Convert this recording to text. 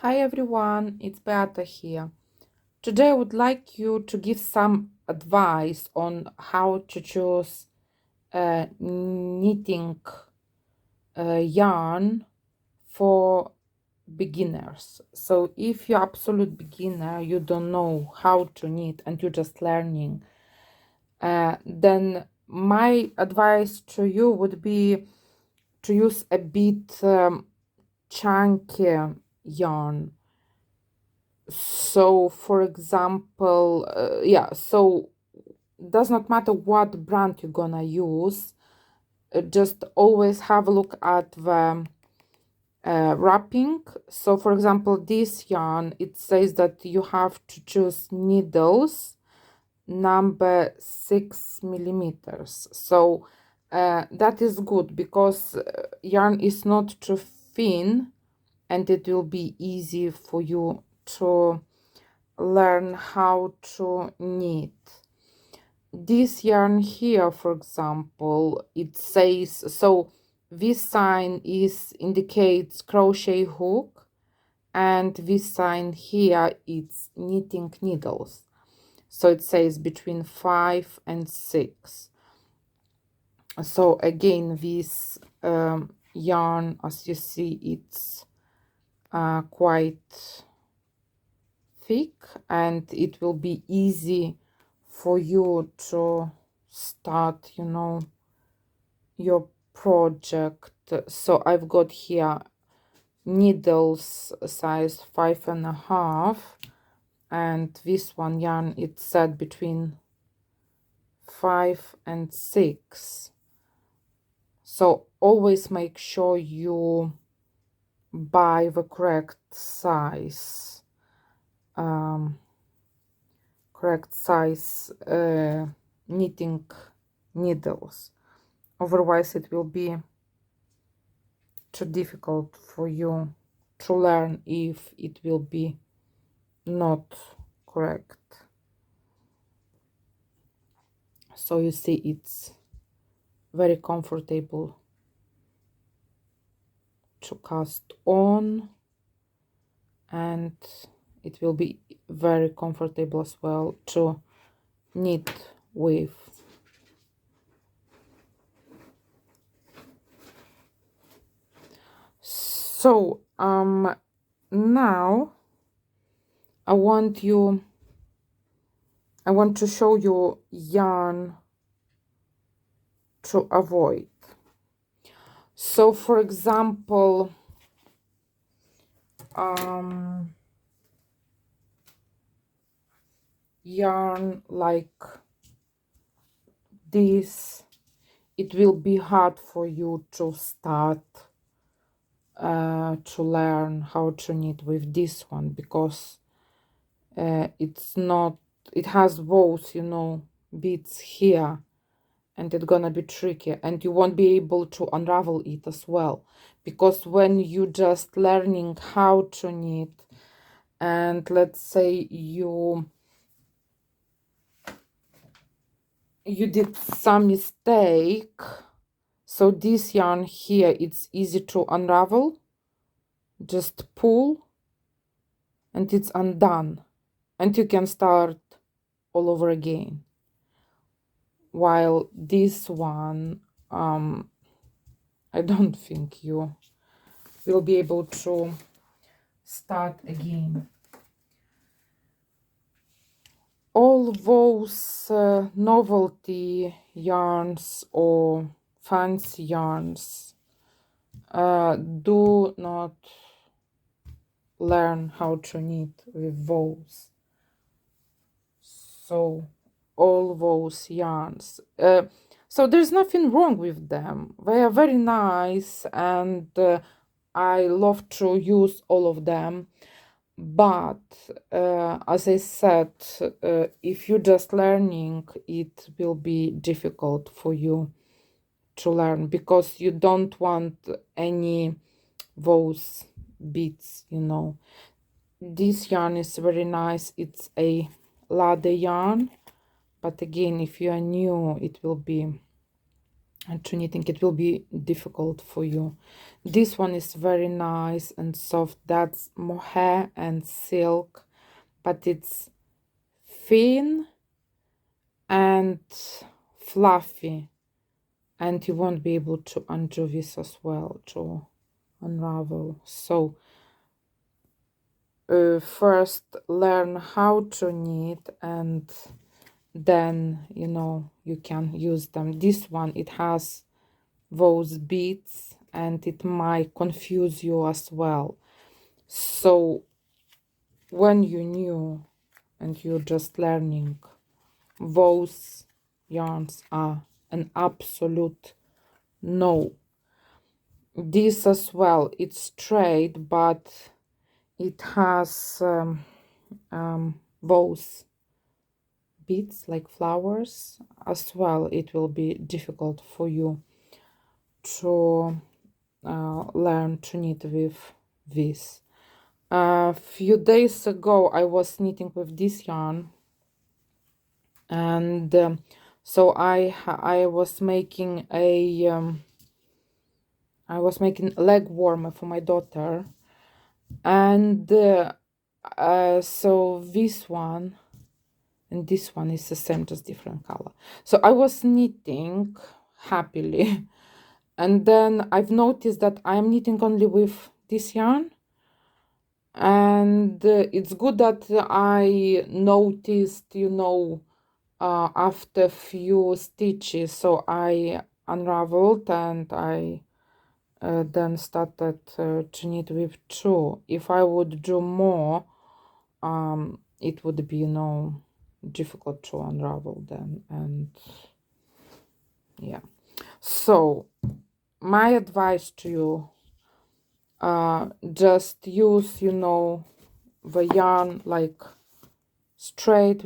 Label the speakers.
Speaker 1: Hi everyone, it's Beata here. Today I would like you to give some advice on how to choose a knitting yarn for beginners. So if you're absolute beginner, you don't know how to knit and you're just learning, then my advice to you would be to use a bit chunky yarn. So for example, so does not matter what brand you're gonna use, just always have a look at the wrapping. So for example, this yarn, it says that you have to choose needles number 6 millimeters. So that is good because yarn is not too thin and it will be easy for you to learn how to knit. This yarn here, for example, it says, so this sign is indicates crochet hook, and this sign here it's knitting needles. So it says between 5 and 6. So again, this yarn, as you see, it's quite thick and it will be easy for you to start, your project. So I've got here needles size 5.5, and this one yarn it's set between 5 and 6. So always make sure you buy the correct size, knitting needles. Otherwise it will be too difficult for you to learn if it will be not correct. So you see, it's very comfortable to cast on, and it will be very comfortable as well to knit with. So now I want to show you yarn to avoid. So for example, yarn like this, it will be hard for you to start to learn how to knit with this one, because it's not, it has those, beads here, and it's gonna be tricky, and you won't be able to unravel it as well, because when you just learning how to knit, and let's say you did some mistake, so this yarn here, it's easy to unravel. Just pull and it's undone, and you can start all over again. While this one, I don't think you will be able to start again. All those novelty yarns or fancy yarns, do not learn how to knit with those. So all those yarns, so there's nothing wrong with them. They are very nice, and I love to use all of them. But as I said, if you're just learning, it will be difficult for you to learn, because you don't want any those beads. This yarn is very nice. It's a ladder yarn, but again, if you are new, it will be and to knitting, it will be difficult for you. This one is very nice and soft. That's mohair and silk, but it's thin and fluffy, and you won't be able to undo this as well, to unravel. So first learn how to knit, and then you can use them. This one, it has those beads, and it might confuse you as well. So when you're new and you're just learning, those yarns are an absolute no. This as well, it's straight, but it has those beads like flowers as well. It will be difficult for you to learn to knit with this. A few days ago I was knitting with this yarn, and so I was making a leg warmer for my daughter, and so this one and this one is the same, just different color. So I was knitting happily, and then I've noticed that I'm knitting only with this yarn, and it's good that I noticed, after few stitches. So I unraveled, and I then started to knit with two. If I would do more, it would be difficult to unravel then, and yeah. So my advice to you, just use the yarn like straight